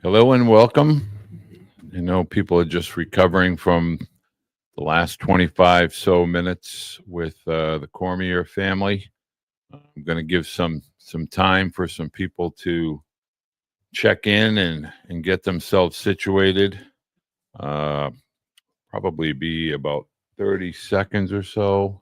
Hello and welcome. I know people are just recovering from the last 25 so minutes with the Cormier family. I'm going to give some time for some people to check in and get themselves situated. Probably be about 30 seconds or so.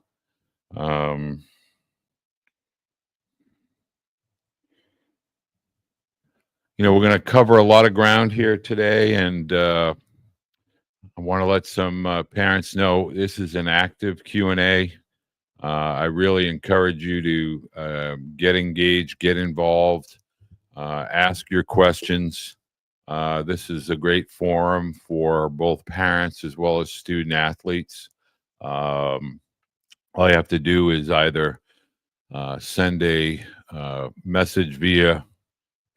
We're going to cover a lot of ground here today, and I want to let some parents know this is an active Q&A. I really encourage you to get engaged, get involved, ask your questions. This is a great forum for both parents as well as student athletes. All you have to do is either send a message via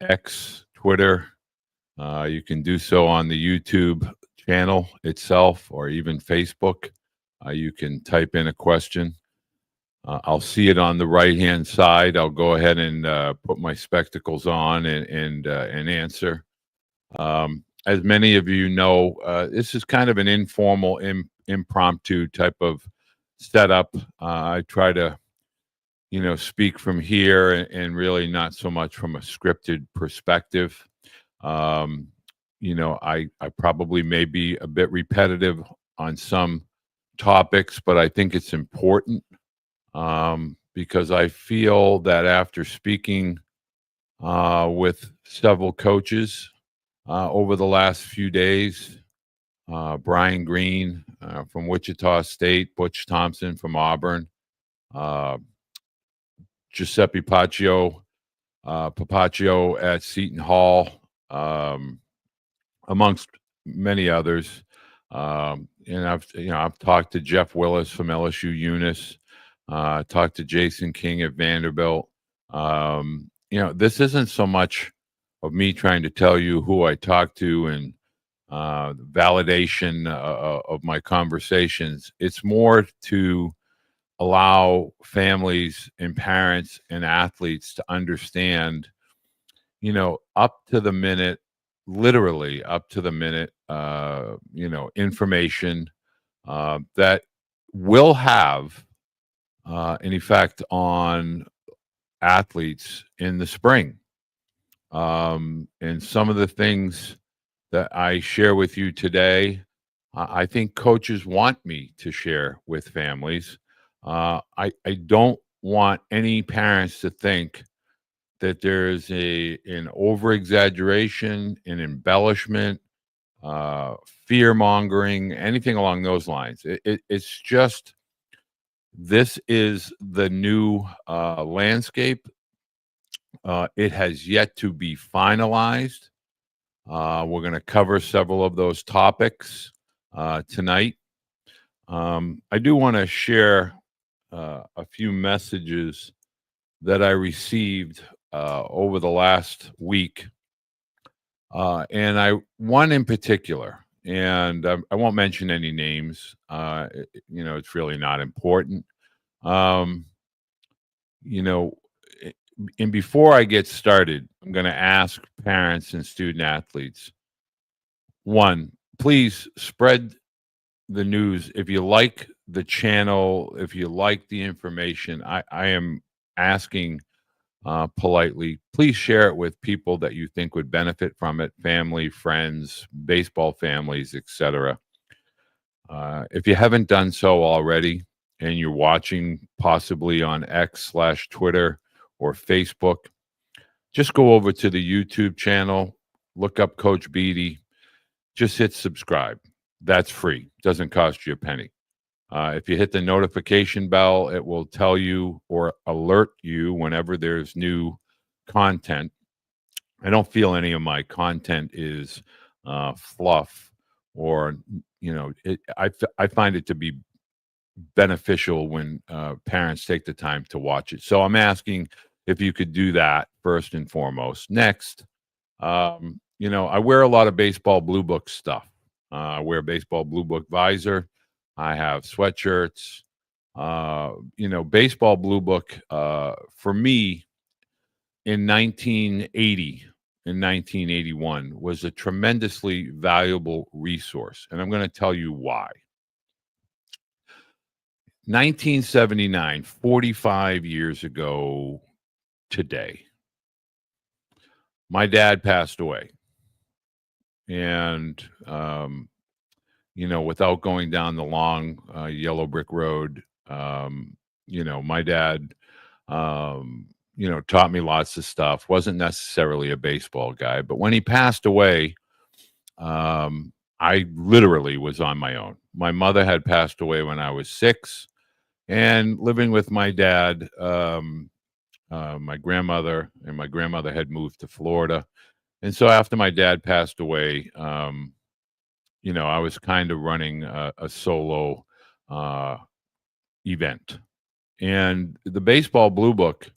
X, Twitter. You can do so on the YouTube channel itself or even Facebook. You can type in a question. I'll see it on the right-hand side. I'll go ahead and put my spectacles on and answer. As many of you know, this is kind of an informal, impromptu type of setup. I try to, speak from here and really not so much from a scripted perspective. I probably may be a bit repetitive on some topics, but I think it's important because I feel that after speaking with several coaches over the last few days, Brian Green from Wichita State, Butch Thompson from Auburn, Giuseppe Papaccio at Seton Hall, amongst many others. And I've talked to Jeff Willis from LSU Eunice, talked to Jason King at Vanderbilt. This isn't so much of me trying to tell you who I talked to and validation of my conversations. It's more to allow families and parents and athletes to understand, up to the minute, literally up to the minute, information that will have an effect on athletes in the spring. And some of the things that I share with you today, I think coaches want me to share with families. I don't want any parents to think that there's an over-exaggeration, an embellishment, fear-mongering, anything along those lines. It's just, this is the new landscape. It has yet to be finalized. We're going to cover several of those topics tonight. I do want to share a few messages that I received over the last week. And one in particular, and I won't mention any names. It's really not important. And before I get started, I'm going to ask parents and student athletes, one, please spread the news. If you like the channel, if you like the information, I am asking politely, please share it with people that you think would benefit from it, family, friends, baseball families, etc. If you haven't done so already and you're watching possibly on X/Twitter or Facebook, just go over to the YouTube channel, look up Coach Beede, just hit subscribe. That's free. Doesn't cost you a penny. If you hit the notification bell, it will tell you or alert you whenever there's new content. I don't feel any of my content is fluff or, I find it to be beneficial when parents take the time to watch it. So I'm asking if you could do that first and foremost. Next, I wear a lot of baseball blue book stuff. I wear a baseball blue book visor. I have sweatshirts. Baseball blue book for me in 1980 and 1981 was a tremendously valuable resource. And I'm going to tell you why. 1979, 45 years ago today, my dad passed away. And, without going down the long yellow brick road, my dad, taught me lots of stuff, wasn't necessarily a baseball guy. But when he passed away, I literally was on my own. My mother had passed away when I was 6. And living with my dad, my grandmother had moved to Florida. And so after my dad passed away, I was kind of running a solo event. And the Baseball Blue Book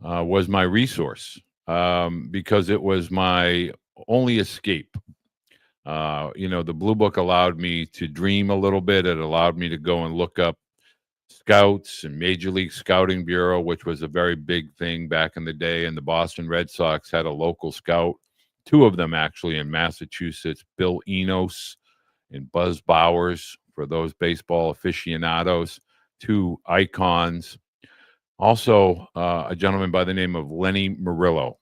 was my resource because it was my only escape. The Blue Book allowed me to dream a little bit. It allowed me to go and look up scouts and Major League Scouting Bureau, which was a very big thing back in the day. And the Boston Red Sox had a local scout, 2 of them actually in Massachusetts, Bill Enos and Buzz Bowers, for those baseball aficionados, 2 icons. Also, a gentleman by the name of Lenny Murillo,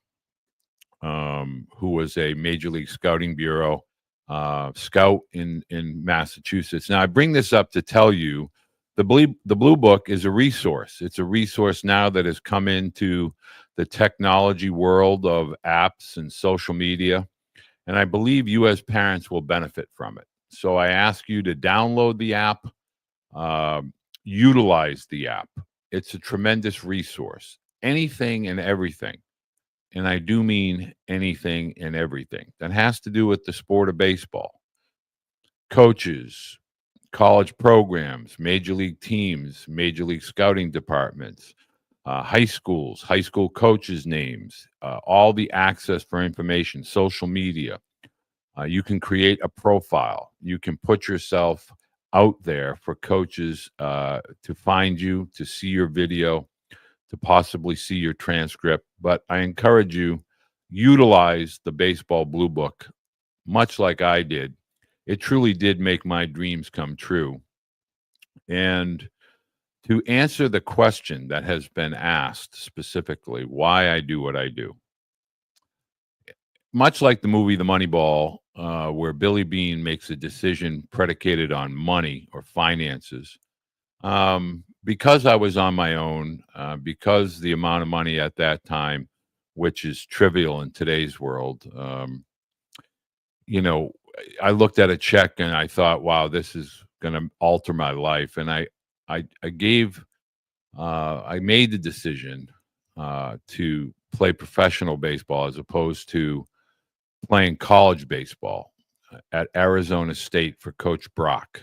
who was a Major League Scouting Bureau scout in Massachusetts. Now, I bring this up to tell you the Blue Book is a resource. It's a resource now that has come into the technology world of apps and social media, and I believe you as parents will benefit from it. So I ask you to download the app, utilize the app. It's a tremendous resource. Anything and everything, and I do mean anything and everything, that has to do with the sport of baseball. Coaches, college programs, major league teams, major league scouting departments, high schools, high school coaches' names, all the access for information, social media. You can create a profile. You can put yourself out there for coaches to find you, to see your video, to possibly see your transcript. But I encourage you, utilize the Baseball Blue Book, much like I did. It truly did make my dreams come true. And to answer the question that has been asked specifically, why I do what I do, much like the movie The Moneyball, where Billy Beane makes a decision predicated on money or finances, because I was on my own, because the amount of money at that time, which is trivial in today's world, I looked at a check and I thought, wow, this is going to alter my life. And I made the decision to play professional baseball as opposed to playing college baseball at Arizona State for Coach Brock.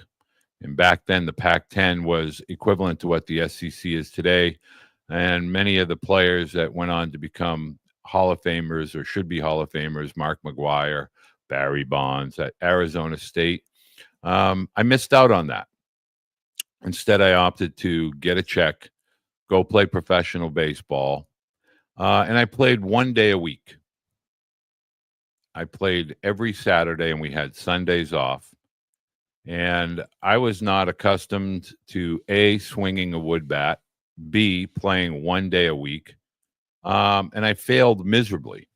And back then, the Pac-10 was equivalent to what the SEC is today. And many of the players that went on to become Hall of Famers or should be Hall of Famers, Mark McGwire, Barry Bonds at Arizona State, I missed out on that. Instead, I opted to get a check, go play professional baseball, and I played 1 day a week. I played every Saturday, and we had Sundays off. And I was not accustomed to A, swinging a wood bat, B, playing 1 day a week, and I failed miserably.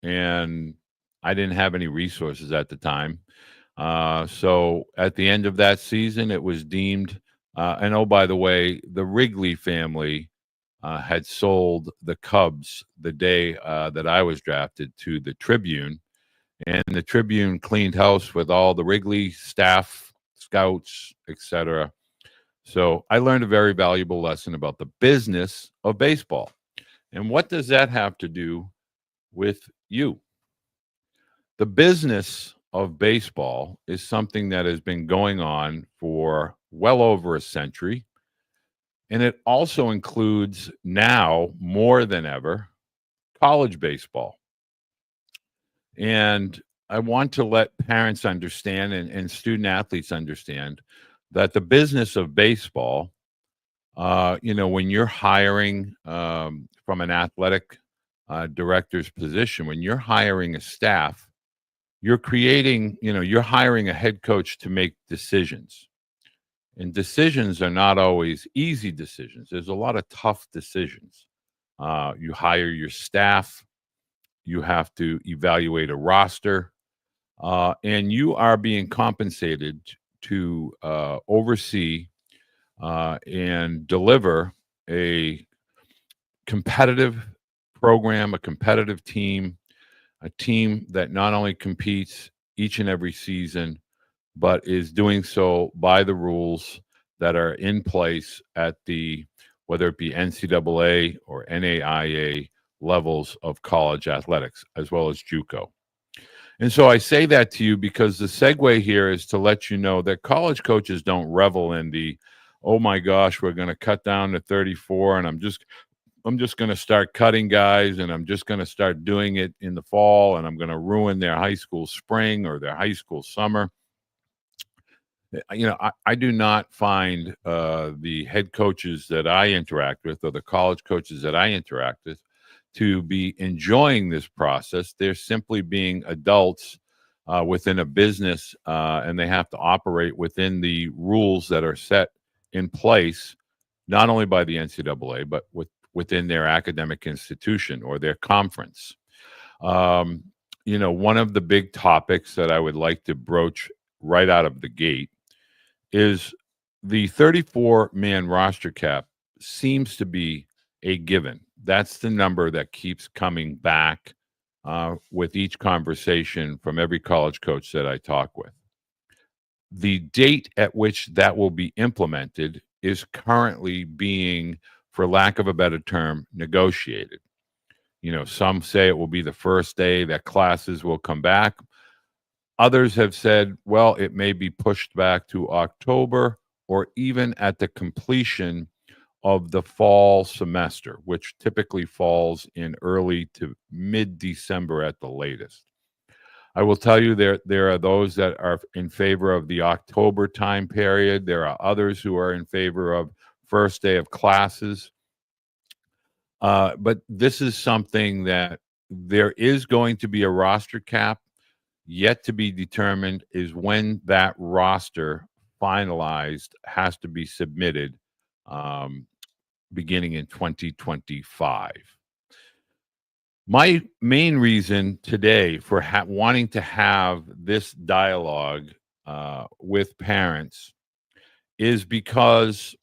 And I didn't have any resources at the time. So at the end of that season, it was deemed, and oh, by the way, the Wrigley family had sold the Cubs the day that I was drafted to the Tribune. And the Tribune cleaned house with all the Wrigley staff, scouts, etc. So I learned a very valuable lesson about the business of baseball. And what does that have to do with you? The business of baseball is something that has been going on for well over a century. And it also includes now, more than ever, college baseball. And I want to let parents understand and student athletes understand that the business of baseball, when you're hiring from an athletic director's position, when you're hiring a staff, you're hiring a head coach to make decisions. And decisions are not always easy decisions. There's a lot of tough decisions. You hire your staff, you have to evaluate a roster, and you are being compensated to oversee and deliver a competitive program, a competitive team, a team that not only competes each and every season, but is doing so by the rules that are in place at whether it be NCAA or NAIA levels of college athletics, as well as JUCO. And so I say that to you because the segue here is to let you know that college coaches don't revel in oh my gosh, we're going to cut down to 34 and I'm just going to start cutting guys and I'm just going to start doing it in the fall and I'm going to ruin their high school spring or their high school summer. I do not find the head coaches that I interact with or the college coaches that I interact with to be enjoying this process. They're simply being adults within a business, and they have to operate within the rules that are set in place, not only by the NCAA, but within their academic institution or their conference. One of the big topics that I would like to broach right out of the gate is the 34-man roster cap seems to be a given. That's the number that keeps coming back with each conversation from every college coach that I talk with. The date at which that will be implemented is currently being, for lack of a better term, negotiated. Some say it will be the first day that classes will come back. Others have said, well, it may be pushed back to October or even at the completion of the fall semester, which typically falls in early to mid-December at the latest. I will tell you there are those that are in favor of the October time period. There are others who are in favor of first day of classes. But this is something that there is going to be a roster cap. Yet to be determined is when that roster finalized has to be submitted beginning in 2025. My main reason today for wanting to have this dialogue with parents is because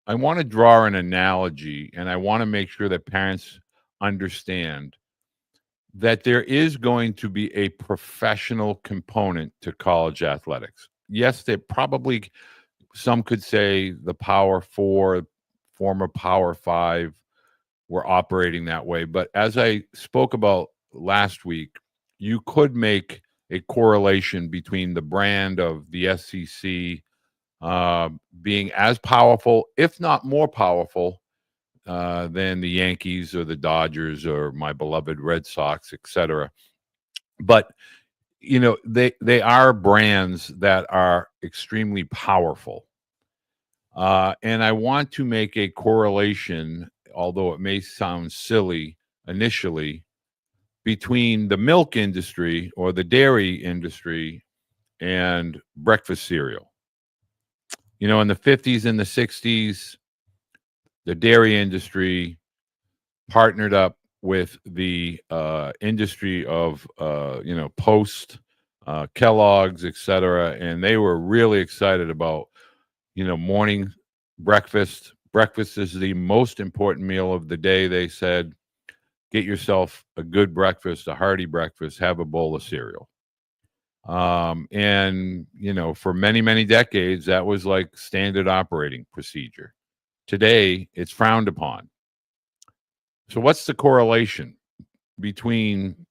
I want to draw an analogy and I want to make sure that parents understand that there is going to be a professional component to college athletics. Yes, there probably, some could say the Power Four, former Power Five were operating that way. But as I spoke about last week, you could make a correlation between the brand of the SEC being as powerful, if not more powerful, than the Yankees or the Dodgers or my beloved Red Sox, etc. But they are brands that are extremely powerful, and I want to make a correlation, although it may sound silly initially, between the milk industry or the dairy industry and breakfast cereal. In the 50s and the 60s, the dairy industry partnered up with the industry of Post, Kellogg's, etc., and they were really excited about morning breakfast. Breakfast is the most important meal of the day. They said, get yourself a good breakfast, a hearty breakfast, have a bowl of cereal. And for many decades, that was like standard operating procedure. Today, it's frowned upon. So what's the correlation between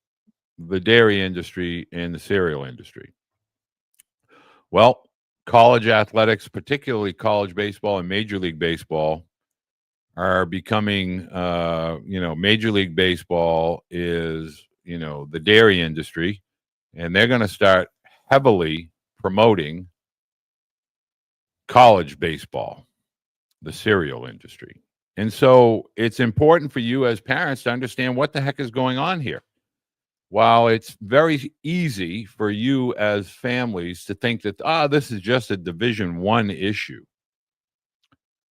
the dairy industry and the cereal industry? Well, college athletics, particularly college baseball and Major League Baseball, are becoming, Major League Baseball is the dairy industry, and they're going to start heavily promoting college baseball, the cereal industry. And so it's important for you as parents to understand what the heck is going on here. While it's very easy for you as families to think that, this is just a Division I issue,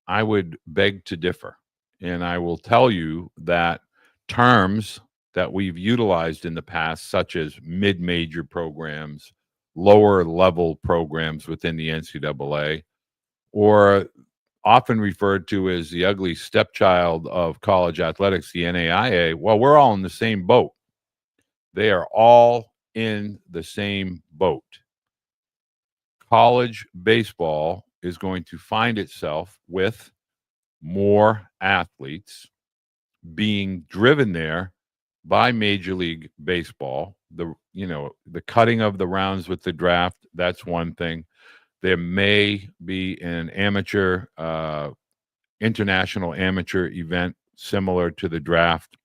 I would beg to differ. And I will tell you that terms that we've utilized in the past, such as mid-major programs, lower level programs within the NCAA, or often referred to as the ugly stepchild of college athletics, the NAIA, well, we're all in the same boat. They are all in the same boat. College baseball is going to find itself with more athletes being driven there by Major League Baseball. The cutting of the rounds with the draft, that's one thing. There may be an amateur, international amateur event similar to the draft.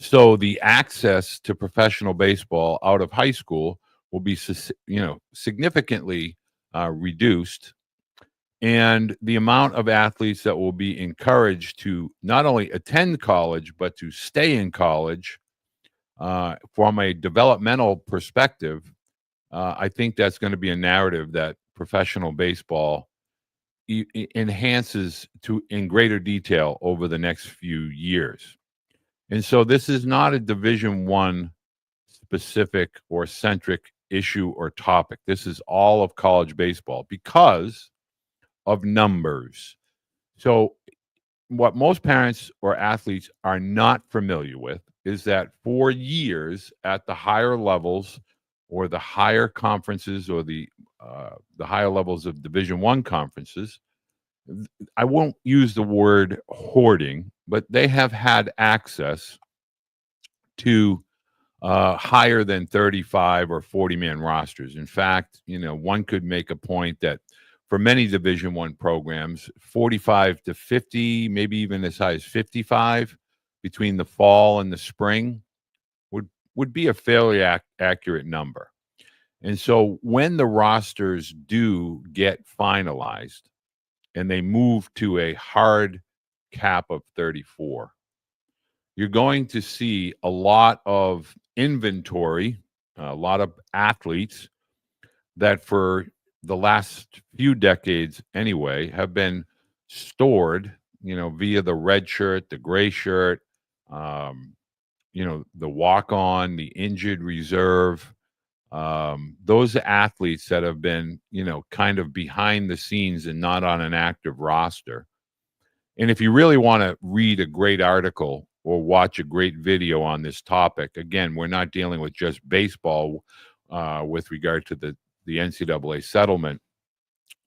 So the access to professional baseball out of high school will be, significantly reduced. And the amount of athletes that will be encouraged to not only attend college, but to stay in college from a developmental perspective, I think that's going to be a narrative that professional baseball enhances in greater detail over the next few years. And so this is not a Division I specific or centric issue or topic. This is all of college baseball because of numbers. So what most parents or athletes are not familiar with is that for years at the higher levels or the higher conferences or the higher levels of Division I conferences, I won't use the word hoarding, but they have had access to higher than 35 or 40-man rosters. In fact, one could make a point that for many Division I programs, 45 to 50, maybe even as high as 55 between the fall and the spring would be a fairly accurate number. And so when the rosters do get finalized and they move to a hard cap of 34, you're going to see a lot of inventory, a lot of athletes that for the last few decades anyway have been stored, via the red shirt, the gray shirt, the walk-on, the injured reserve. Those athletes that have been, kind of behind the scenes and not on an active roster. And if you really want to read a great article or watch a great video on this topic, again, we're not dealing with just baseball with regard to the NCAA settlement.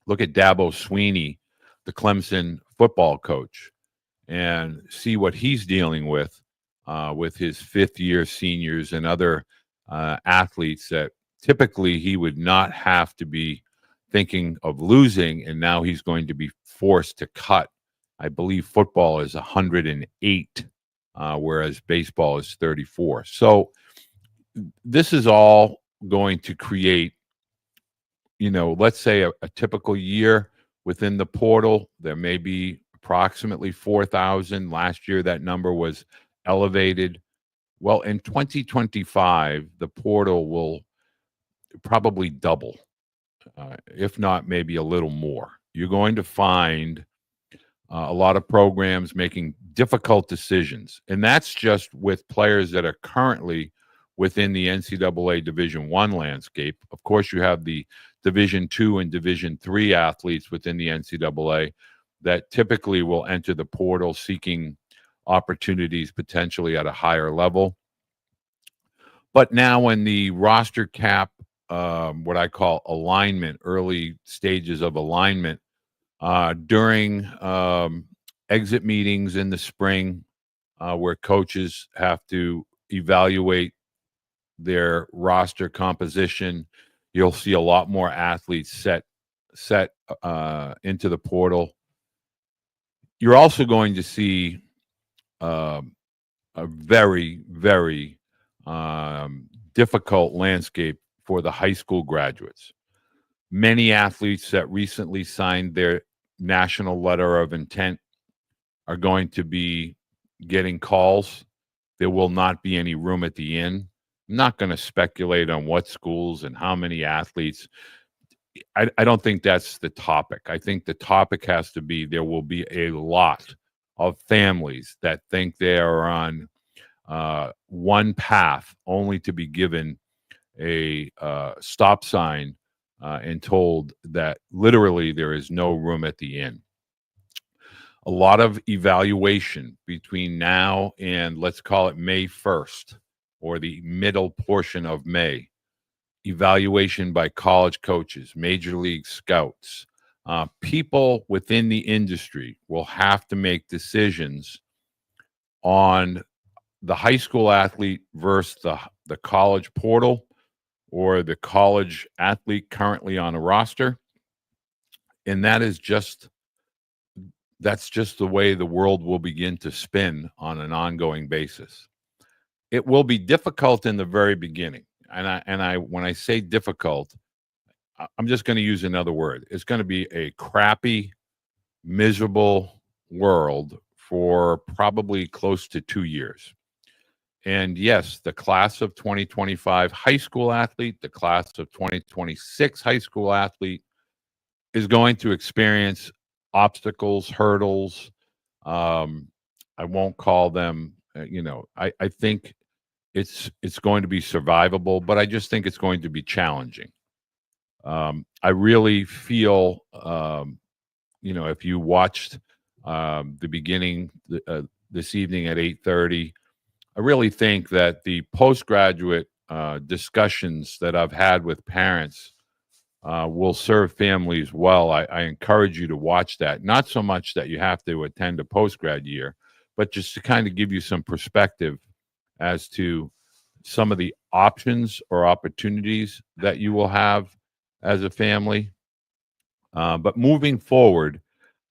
Look at Dabo Swinney, the Clemson football coach, and see what he's dealing with his fifth-year seniors and other athletes that typically he would not have to be thinking of losing, and now he's going to be forced to cut. I believe football is 108, whereas baseball is 34. So this is all going to create, let's say a typical year within the portal. There may be approximately 4,000. Last year, that number was elevated. Well, in 2025, the portal will probably double, if not maybe a little more. You're going to find a lot of programs making difficult decisions, and that's just with players that are currently within the NCAA Division I landscape. Of course, you have the Division II and Division III athletes within the NCAA that typically will enter the portal seeking opportunities potentially at a higher level. But now in the roster cap, what I call alignment, early stages of alignment, during exit meetings in the spring, where coaches have to evaluate their roster composition, you'll see a lot more athletes set into the portal. You're also going to see a very, very difficult landscape for the high school graduates. Many athletes that recently signed their national letter of intent are going to be getting calls. There will not be any room at the inn. I'm not going to speculate on what schools and how many athletes. I don't think that's the topic. I think the topic has to be there will be a lot of families that think they are on one path only to be given a stop sign and told that literally there is no room at the inn. A lot of evaluation between now and let's call it May 1st or the middle portion of May. Evaluation by college coaches, major league scouts, people within the industry will have to make decisions on the high school athlete versus the college portal or the college athlete currently on a roster. And that's just the way the world will begin to spin on an ongoing basis. It will be difficult in the very beginning. And I when I say difficult, I'm just going to use another word. It's going to be a crappy, miserable world for probably close to 2 years. And yes, the class of 2025 high school athlete, the class of 2026 high school athlete is going to experience obstacles, hurdles. I won't call them, I think it's going to be survivable, but I just think it's going to be challenging. I really feel, if you watched the beginning this evening at 8:30, I really think that the postgraduate discussions that I've had with parents will serve families well. I encourage you to watch that. Not so much that you have to attend a postgrad year, but just to kind of give you some perspective as to some of the options or opportunities that you will have as a family. But moving forward,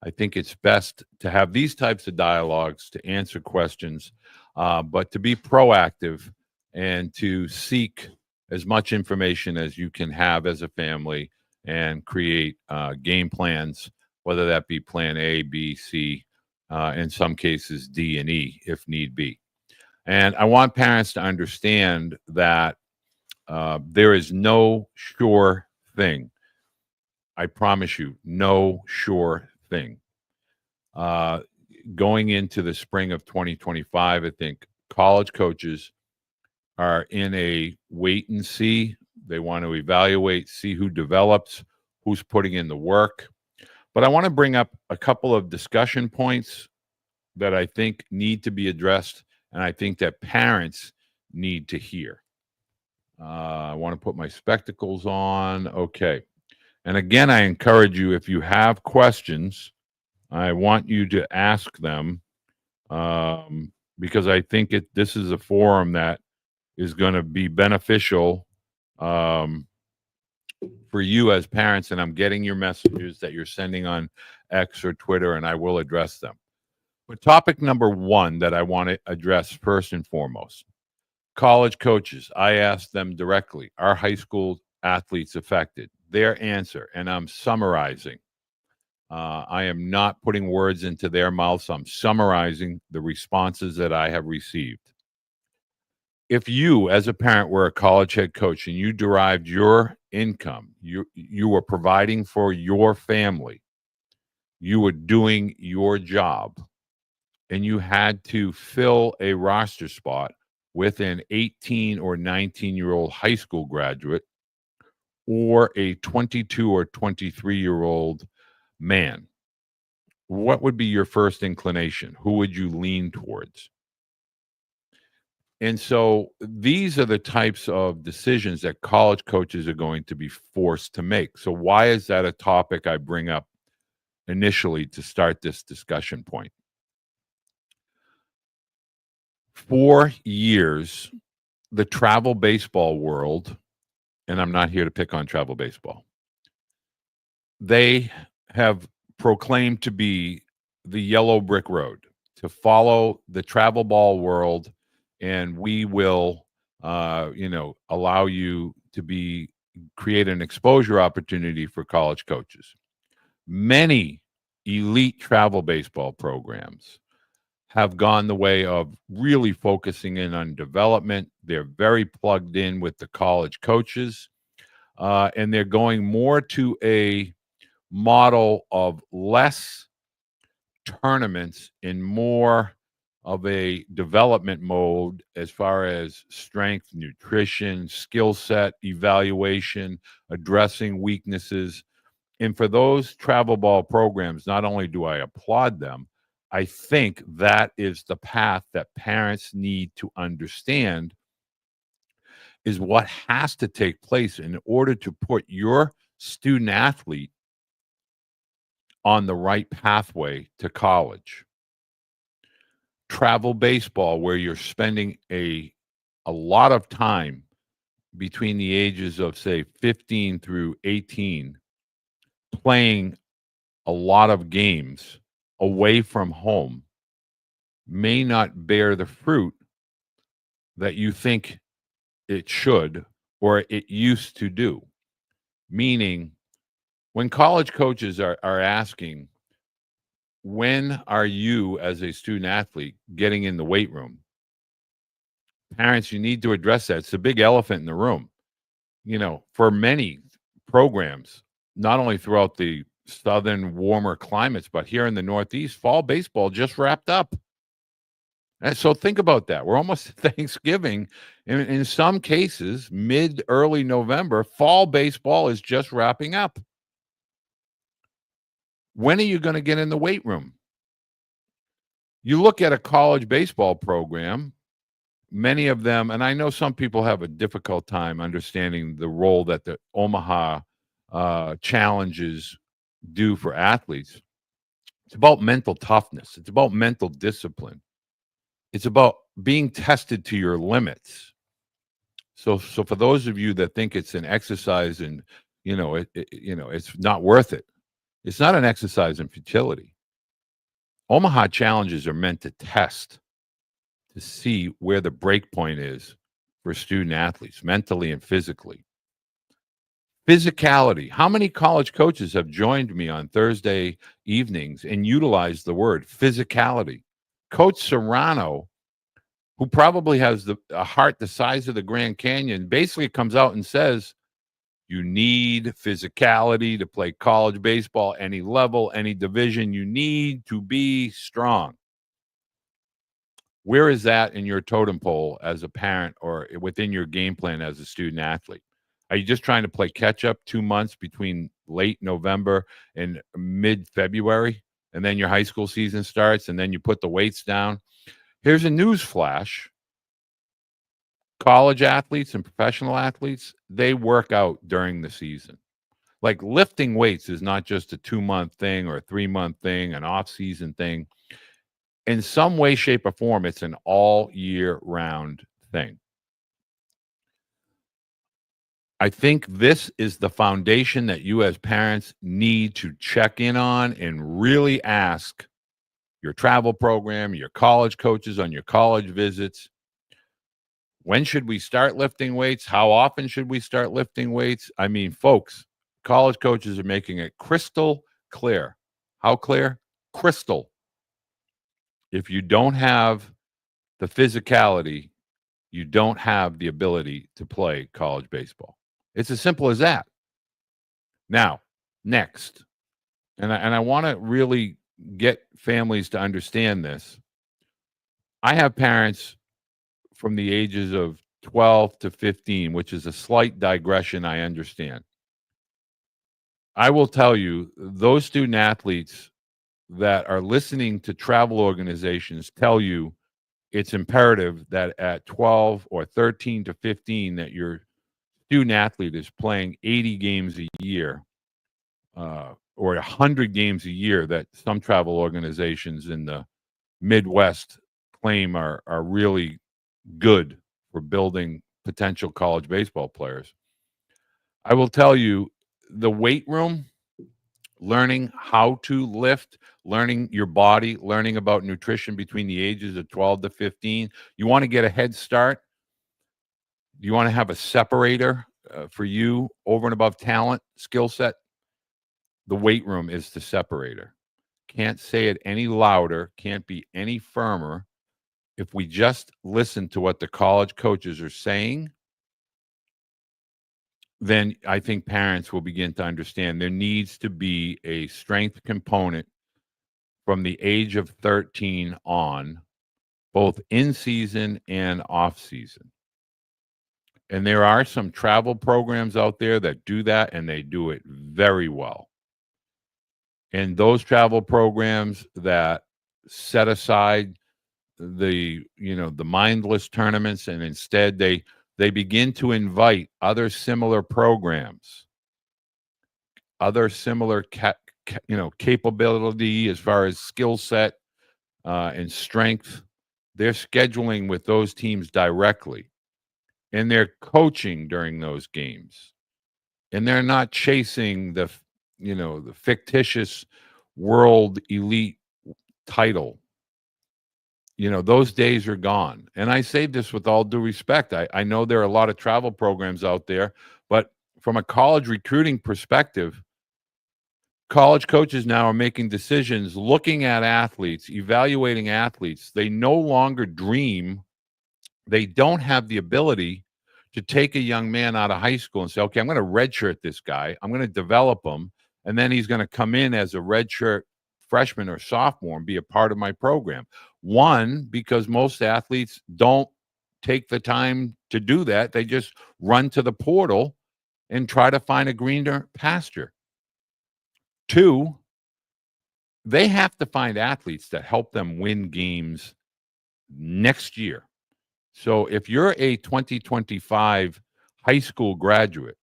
I think it's best to have these types of dialogues to answer questions, but to be proactive and to seek as much information as you can have as a family and create game plans, whether that be plan A, B, C, in some cases D and E if need be. And I want parents to understand that there is no sure thing. I promise you, no sure thing. Going into the spring of 2025, I think college coaches are in a wait and see. They want to evaluate, see who develops, who's putting in the work. But I want to bring up a couple of discussion points that I think need to be addressed, and I think that parents need to hear. I want to put my spectacles on. Okay. And again, I encourage you, if you have questions, I want you to ask them because I think this is a forum that is going to be beneficial for you as parents. And I'm getting your messages that you're sending on X or Twitter, and I will address them. But topic number one that I want to address first and foremost, college coaches. I asked them directly, are high school athletes affected? Their answer, and I'm summarizing. I am not putting words into their mouths. I'm summarizing the responses that I have received. If you, as a parent, were a college head coach and you derived your income, you were providing for your family, you were doing your job, and you had to fill a roster spot with an 18 or 19-year-old high school graduate or a 22 or 23-year-old man, what would be your first inclination? Who would you lean towards? And so these are the types of decisions that college coaches are going to be forced to make. So why is that a topic I bring up initially to start this discussion point? For years, the travel baseball world, and I'm not here to pick on travel baseball, they have proclaimed to be the yellow brick road, to follow the travel ball world, and we will allow you to create an exposure opportunity for college coaches. Many elite travel baseball programs have gone the way of really focusing in on development. They're very plugged in with the college coaches, and they're going more to a model of less tournaments and more of a development mode as far as strength, nutrition, skill set evaluation, addressing weaknesses. And for those travel ball programs, not only do I applaud them, I think that is the path that parents need to understand is what has to take place in order to put your student athlete on the right pathway to college. Travel baseball, where you're spending a lot of time between the ages of, say, 15 through 18, playing a lot of games away from home, may not bear the fruit that you think it should or it used to do. Meaning, when college coaches are asking, when are you as a student athlete getting in the weight room? Parents, you need to address that. It's a big elephant in the room. For many programs, not only throughout the southern warmer climates, but here in the Northeast, fall baseball just wrapped up. And so think about that. We're almost at Thanksgiving. In some cases, early November, fall baseball is just wrapping up. When are you going to get in the weight room? You look at a college baseball program, many of them, and I know some people have a difficult time understanding the role that the Omaha challenges do for athletes. It's about mental toughness. It's about mental discipline. It's about being tested to your limits. So for those of you that think it's an exercise and it's not worth it, it's not an exercise in futility. Omaha challenges are meant to test, to see where the break point is for student athletes, mentally and physically. Physicality. How many college coaches have joined me on Thursday evenings and utilized the word physicality? Coach Serrano, who probably has a heart the size of the Grand Canyon, basically comes out and says, you need physicality to play college baseball, any level, any division. You need to be strong. Where is that in your totem pole as a parent or within your game plan as a student athlete? Are you just trying to play catch up 2 months between late November and mid February, and then your high school season starts, and then you put the weights down? Here's a news flash. College athletes and professional athletes, they work out during the season. Like lifting weights is not just a 2-month thing or a 3-month thing, an off-season thing. In some way, shape, or form, it's an all year round thing. I think this is the foundation that you as parents need to check in on and really ask your travel program, your college coaches on your college visits. When should we start lifting weights? How often should we start lifting weights? I mean, folks, college coaches are making it crystal clear. How clear? Crystal. If you don't have the physicality, you don't have the ability to play college baseball. It's as simple as that. Now, next, and I want to really get families to understand this. I have parents from the ages of 12 to 15, which is a slight digression, I understand. I will tell you, those student athletes that are listening to travel organizations tell you it's imperative that at 12 or 13 to 15 that your student athlete is playing 80 games a year or 100 games a year that some travel organizations in the Midwest claim are really good for building potential college baseball players. I will tell you, the weight room, learning how to lift, learning your body, learning about nutrition between the ages of 12 to 15. You want to get a head start? you want to have a separator for you over and above talent, skill set? The weight room is the separator. Can't say it any louder, can't be any firmer. If we just listen to what the college coaches are saying, then I think parents will begin to understand there needs to be a strength component from the age of 13 on, both in season and off season. And there are some travel programs out there that do that, and they do it very well. And those travel programs that set aside the mindless tournaments, and instead they begin to invite other similar programs, other similar capability as far as skill set and strength. They're scheduling with those teams directly, and they're coaching during those games, and they're not chasing the fictitious world elite title. Those days are gone. And I say this with all due respect. I know there are a lot of travel programs out there, but from a college recruiting perspective, college coaches now are making decisions, looking at athletes, evaluating athletes. They no longer dream. They don't have the ability to take a young man out of high school and say, okay, I'm going to redshirt this guy. I'm going to develop him. And then he's going to come in as a redshirt freshman or sophomore and be a part of my program. One, because most athletes don't take the time to do that. They just run to the portal and try to find a greener pasture. Two, they have to find athletes that help them win games next year. So if you're a 2025 high school graduate,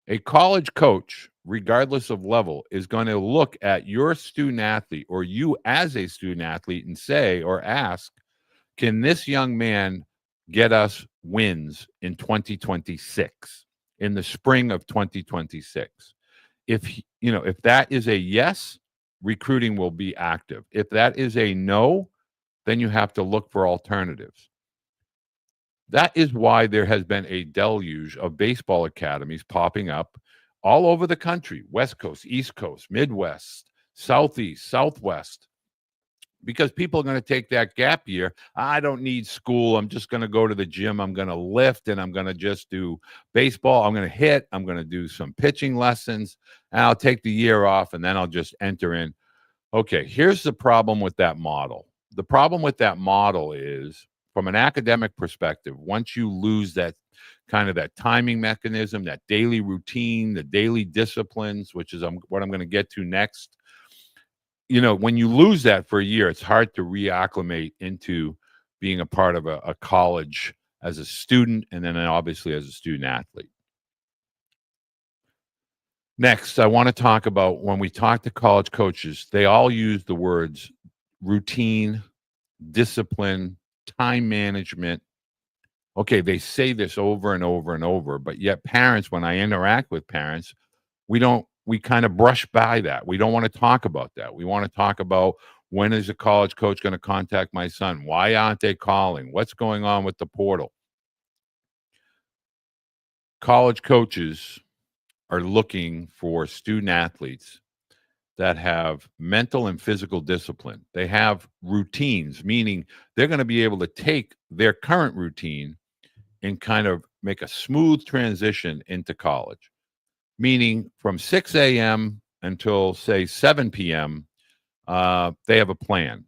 a college coach, regardless of level, is going to look at your student athlete or you as a student athlete and say or ask, can this young man get us wins in 2026, in the spring of 2026? If that is a yes, recruiting will be active. If that is a no, then you have to look for alternatives. That is why there has been a deluge of baseball academies popping up all over the country, West Coast, East Coast, Midwest, Southeast, Southwest, because people are going to take that gap year. I don't need school. I'm just going to go to the gym. I'm going to lift, and I'm going to just do baseball. I'm going to hit. I'm going to do some pitching lessons, and I'll take the year off, and then I'll just enter in. Okay, here's the problem with that model. The problem with that model is, from an academic perspective, once you lose that timing mechanism, that daily routine, the daily disciplines, which is what I'm going to get to next, when you lose that for a year, it's hard to reacclimate into being a part of a college as a student, and then obviously as a student athlete. Next, I want to talk about, when we talk to college coaches, they all use the words routine, discipline, time management. Okay, they say this over and over and over, but yet parents, when I interact with parents, we kind of brush by that. We don't want to talk about that. We want to talk about, when is a college coach going to contact my son? Why aren't they calling? What's going on with the portal? College coaches are looking for student athletes that have mental and physical discipline. They have routines, meaning they're going to be able to take their current routine and kind of make a smooth transition into college. Meaning from 6 a.m. until, say, 7 p.m., they have a plan.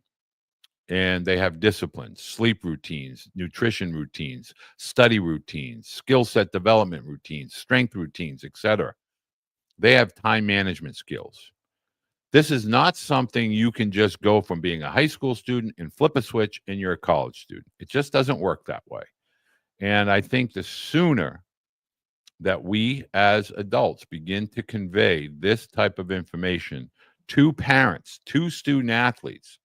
And they have disciplines, sleep routines, nutrition routines, study routines, skill set development routines, strength routines, etc. They have time management skills. This is not something you can just go from being a high school student and flip a switch and you're a college student. It just doesn't work that way. And I think the sooner that we as adults begin to convey this type of information to parents, to student athletes.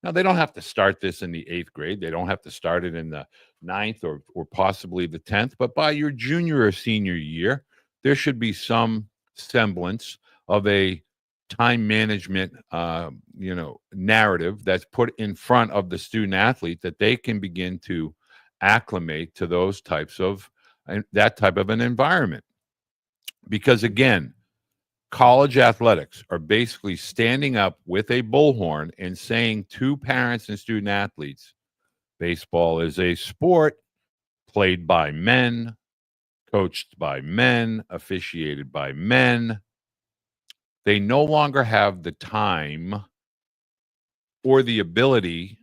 Now, they don't have to start this in the 8th grade. They don't have to start it in the 9th or possibly the 10th. But by your junior or senior year, there should be some semblance of a time management, narrative that's put in front of the student athlete that they can begin to acclimate to those types of that type of an environment. Because again, college athletics are basically standing up with a bullhorn and saying to parents and student athletes, baseball is a sport played by men, coached by men, officiated by men. They no longer have the time or the ability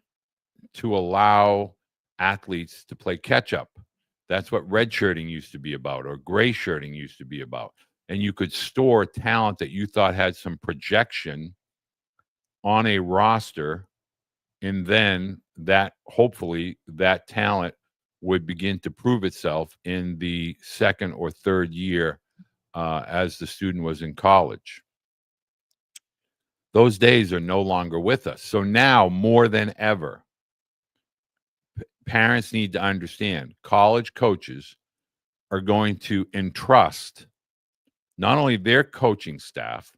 to allow athletes to play catch up. That's what redshirting used to be about, or gray shirting used to be about. And you could store talent that you thought had some projection on a roster, and then that hopefully that talent would begin to prove itself in the second or third year as the student was in college. Those days are no longer with us. So now more than ever, parents need to understand college coaches are going to entrust not only their coaching staff,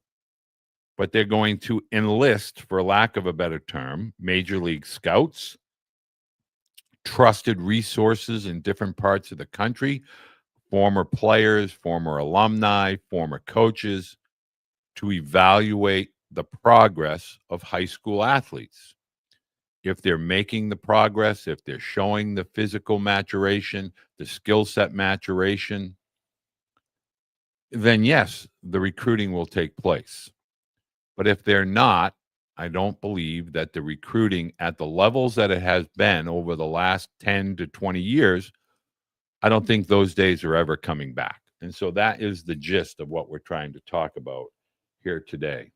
but they're going to enlist, for lack of a better term, major league scouts, trusted resources in different parts of the country, former players, former alumni, former coaches, to evaluate the progress of high school athletes. If they're making the progress, if they're showing the physical maturation, the skill set maturation, then yes, the recruiting will take place. But if they're not, I don't believe that the recruiting at the levels that it has been over the last 10 to 20 years, I don't think those days are ever coming back. And so that is the gist of what we're trying to talk about here today.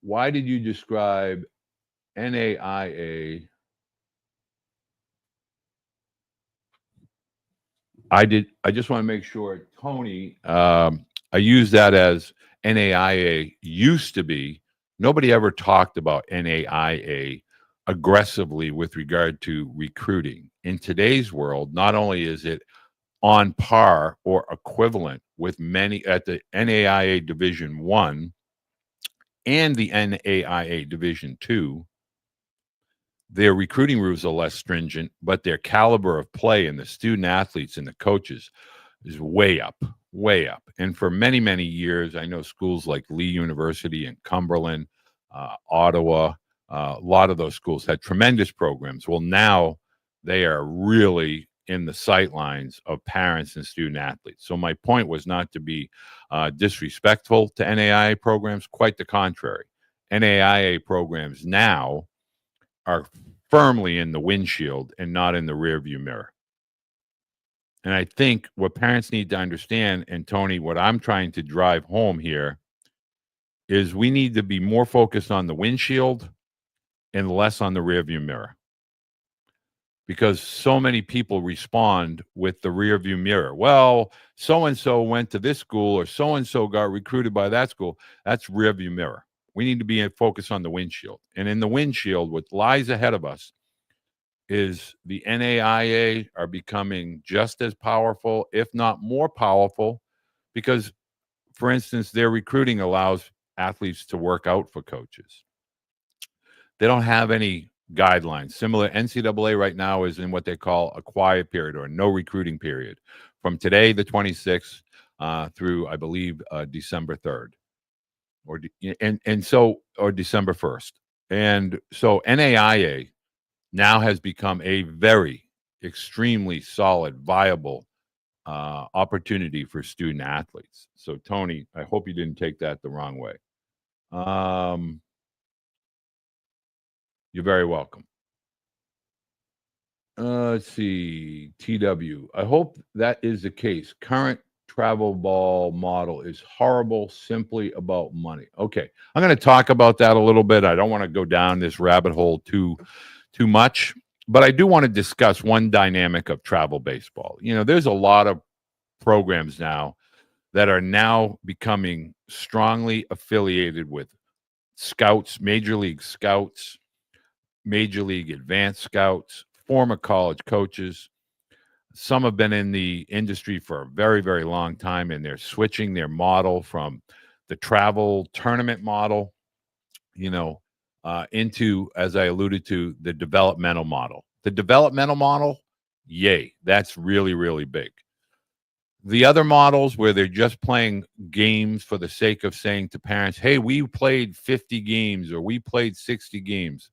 Why did you describe NAIA? I did. I just want to make sure, Tony. I use that as NAIA used to be. Nobody ever talked about NAIA aggressively with regard to recruiting. In today's world, not only is it on par or equivalent with many at the NAIA Division I and the NAIA Division II, their recruiting rules are less stringent, but their caliber of play and the student athletes and the coaches is way up, way up. And for many, many years, I know schools like Lee University and Cumberland, Ottawa, a lot of those schools had tremendous programs. Well, now they are really in the sightlines of parents and student athletes. So my point was not to be disrespectful to NAIA programs, quite the contrary. NAIA programs now are firmly in the windshield and not in the rearview mirror. And I think what parents need to understand, and Tony, what I'm trying to drive home here, is we need to be more focused on the windshield and less on the rearview mirror. Because so many people respond with the rearview mirror. Well, so-and-so went to this school, or so-and-so got recruited by that school. That's rearview mirror. We need to be focused on the windshield. And in the windshield, what lies ahead of us is the NAIA are becoming just as powerful, if not more powerful, because, for instance, their recruiting allows athletes to work out for coaches. They don't have any guidelines. Similar, NCAA right now is in what they call a quiet period, or no recruiting period, from today, the 26th, through, I believe, December 3rd. Or December 1st. And so NAIA now has become a very extremely solid, viable opportunity for student athletes. So Tony, I hope you didn't take that the wrong way. You're very welcome. Let's see, TW. I hope that is the case. Current travel ball model is horrible, simply about money. Okay, I'm going to talk about that a little bit. I don't want to go down this rabbit hole too much, but I do want to discuss one dynamic of travel baseball. You know, there's a lot of programs now that are now becoming strongly affiliated with scouts, major league scouts, major league advanced scouts, former college coaches. Some have been in the industry for a very, very long time, and they're switching their model from the travel tournament model, you know, into, as I alluded to, the developmental model. The developmental model, yay, that's really, really big. The other models where they're just playing games for the sake of saying to parents, hey, we played 50 games or we played 60 games.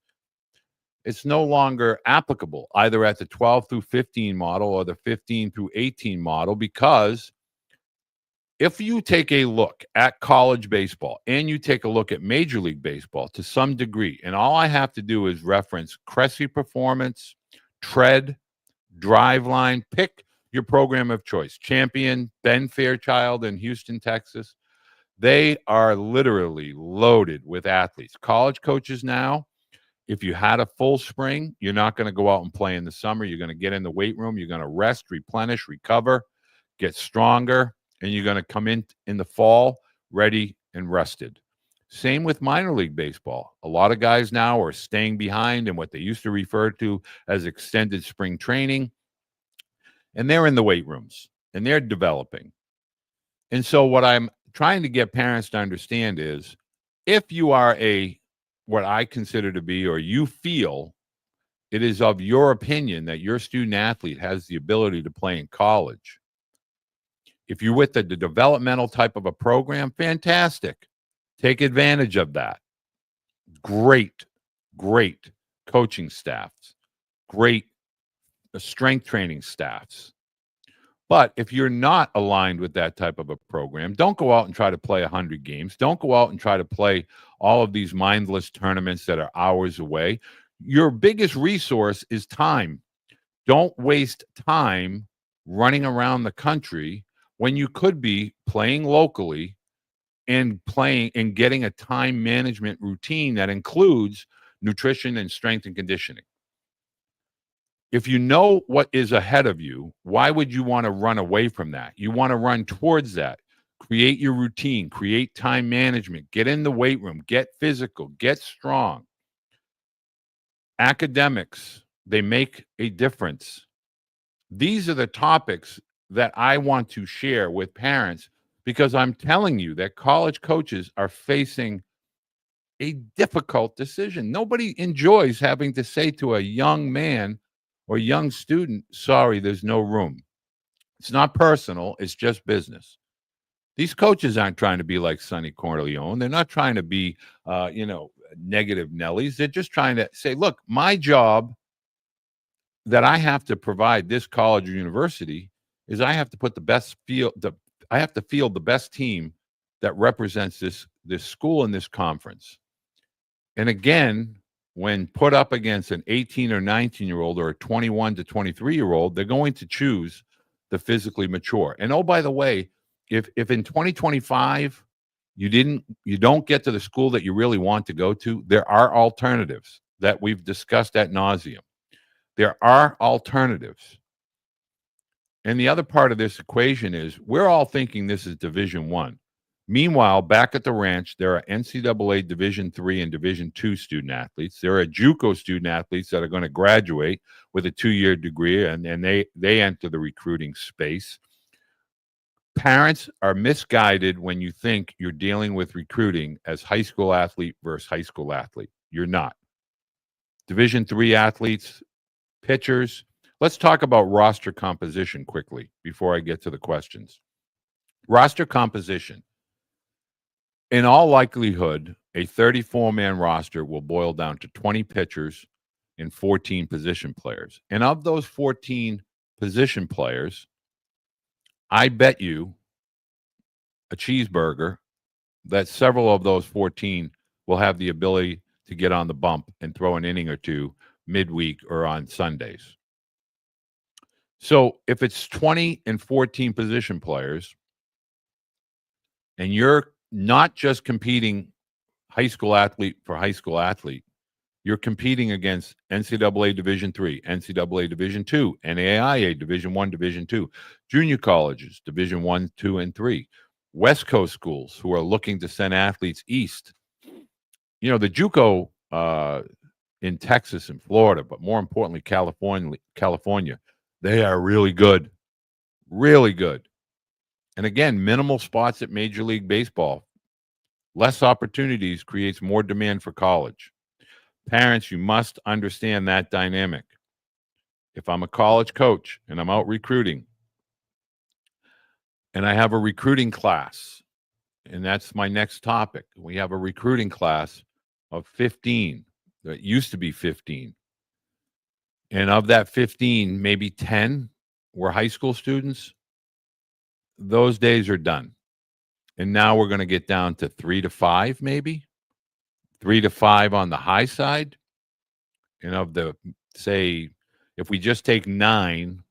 It's no longer applicable either at the 12 through 15 model or the 15 through 18 model, because if you take a look at college baseball and you take a look at Major League Baseball to some degree, and all I have to do is reference Cressy Performance, Tread, Driveline, pick your program of choice, Champion, Ben Fairchild in Houston, Texas. They are literally loaded with athletes. College coaches now, if you had a full spring, you're not going to go out and play in the summer. You're going to get in the weight room. You're going to rest, replenish, recover, get stronger, and you're going to come in the fall ready and rested. Same with minor league baseball. A lot of guys now are staying behind in what they used to refer to as extended spring training, and they're in the weight rooms, and they're developing. And so what I'm trying to get parents to understand is, if you are what I consider to be, or you feel it is of your opinion that your student athlete has the ability to play in college, if you're with the developmental type of a program, fantastic. Take advantage of that. Great coaching staffs, great strength training staffs. But if you're not aligned with that type of a program, don't go out and try to play 100 games. Don't go out and try to play all of these mindless tournaments that are hours away. Your biggest resource is time. Don't waste time running around the country when you could be playing locally and playing and getting a time management routine that includes nutrition and strength and conditioning. If you know what is ahead of you, why would you want to run away from that? You want to run towards that. Create your routine, create time management, get in the weight room, get physical, get strong. Academics, they make a difference. These are the topics that I want to share with parents, because I'm telling you that college coaches are facing a difficult decision. Nobody enjoys having to say to a young man or young student, sorry, there's no room. It's not personal. It's just business. These coaches aren't trying to be like Sonny Corleone. They're not trying to be, negative Nellies. They're just trying to say, look, my job that I have to provide this college or university is I have to put the best I have to field the best team that represents this school and this conference. And again, when put up against an 18 or 19-year-old or a 21 to 23-year-old, they're going to choose the physically mature. And oh, by the way, if in 2025 you don't get to the school that you really want to go to, there are alternatives that we've discussed ad nauseum. There are alternatives. And the other part of this equation is we're all thinking this is Division I. Meanwhile, back at the ranch, there are NCAA Division III and Division II student athletes. There are JUCO student athletes that are going to graduate with a 2-year degree, and they enter the recruiting space. Parents are misguided when you think you're dealing with recruiting as high school athlete versus high school athlete. You're not. Division III athletes, pitchers. Let's talk about roster composition quickly before I get to the questions. Roster composition. In all likelihood, a 34-man roster will boil down to 20 pitchers and 14 position players. And of those 14 position players, I bet you a cheeseburger that several of those 14 will have the ability to get on the bump and throw an inning or two midweek or on Sundays. So if it's 20 and 14 position players, and you're not just competing high school athlete for high school athlete, you're competing against NCAA Division III, NCAA Division II, NAIA Division I, Division II, junior colleges, Division I, II, and III, West Coast schools who are looking to send athletes east. You know, the JUCO in Texas and Florida, but more importantly, California, they are really good, really good. And again, minimal spots at Major League Baseball. Less opportunities creates more demand for college. Parents, you must understand that dynamic. If I'm a college coach and I'm out recruiting and I have a recruiting class, and that's my next topic. We have a recruiting class of 15. That used to be 15. And of that 15, maybe 10 were high school students. Those days are done. And now we're going to get down to 3 to 5, maybe 3 to 5 on the high side. And of the, say, if we just take 9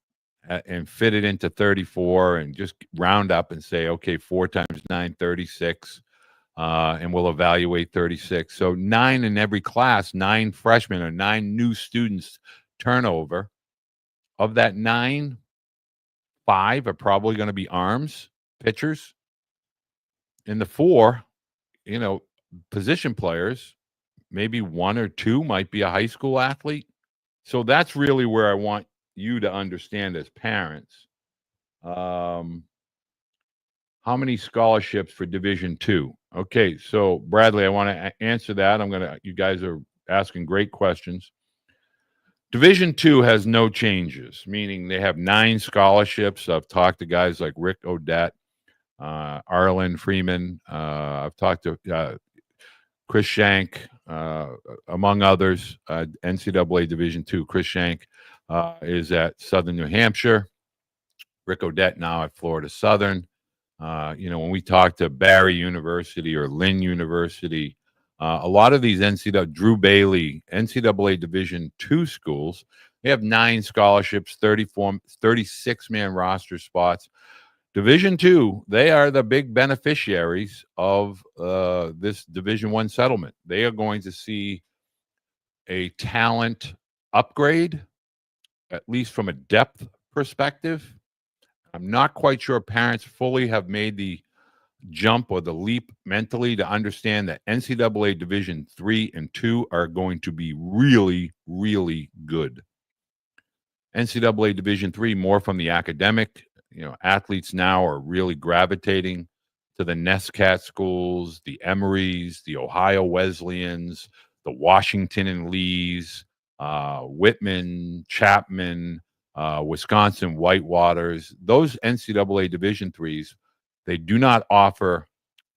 and fit it into 34 and just round up and say, okay, 4 times 9, 36. And we'll evaluate 36. So 9 in every class, 9 freshmen or 9 new students turnover. Of that 9, 5 are probably going to be arms, pitchers. And the 4, position players, maybe 1 or 2 might be a high school athlete. So that's really where I want you to understand as parents. How many scholarships for Division II? Okay, so Bradley, I want to answer that. You guys are asking great questions. Division II has no changes, meaning they have 9 scholarships. I've talked to guys like Rick Odette, Arlen Freeman. I've talked to Chris Shank, among others, NCAA Division II. Chris Shank is at Southern New Hampshire. Rick Odette now at Florida Southern. When we talk to Barry University or Lynn University, a lot of these Drew Bailey, NCAA Division II schools, they have 9 scholarships, 36-man roster spots. Division II, they are the big beneficiaries of this Division I settlement. They are going to see a talent upgrade, at least from a depth perspective. I'm not quite sure parents fully have made the jump or the leap mentally to understand that NCAA Division III and II are going to be really, really good. NCAA Division III, more from the academic. Athletes now are really gravitating to the NESCAT schools, the Emorys, the Ohio Wesleyans, the Washington and Lees, Whitman, Chapman, Wisconsin Whitewaters. Those NCAA Division IIIs, they do not offer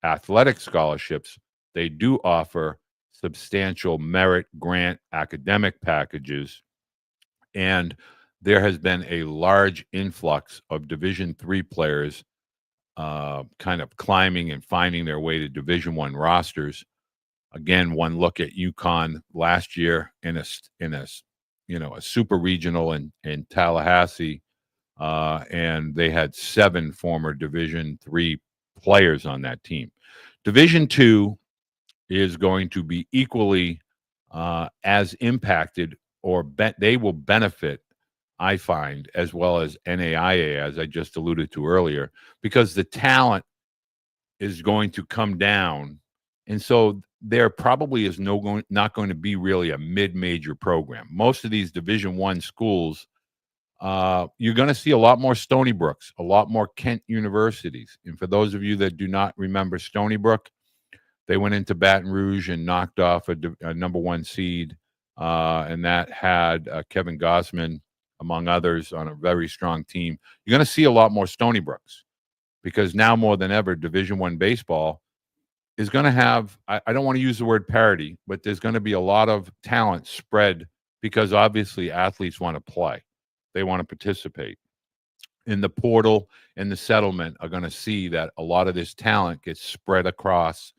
athletic scholarships. They do offer substantial merit grant academic packages. And there has been a large influx of Division III players kind of climbing and finding their way to Division I rosters. Again, one look at UConn last year in a super regional in Tallahassee, and they had 7 former Division III players on that team. Division II is going to be equally as impacted, or they will benefit, I find, as well as NAIA, as I just alluded to earlier, because the talent is going to come down. And so there probably is not going to be really a mid-major program. Most of these Division I schools, you're going to see a lot more Stony Brooks, a lot more Kent universities. And for those of you that do not remember Stony Brook, they went into Baton Rouge and knocked off a number 1 seed, and that had Kevin Gossman, among others, on a very strong team. You're going to see a lot more Stony Brooks because now more than ever, Division I baseball is going to have, I don't want to use the word parity, but there's going to be a lot of talent spread because obviously athletes want to play. They want to participate. In the portal and the settlement are going to see that a lot of this talent gets spread across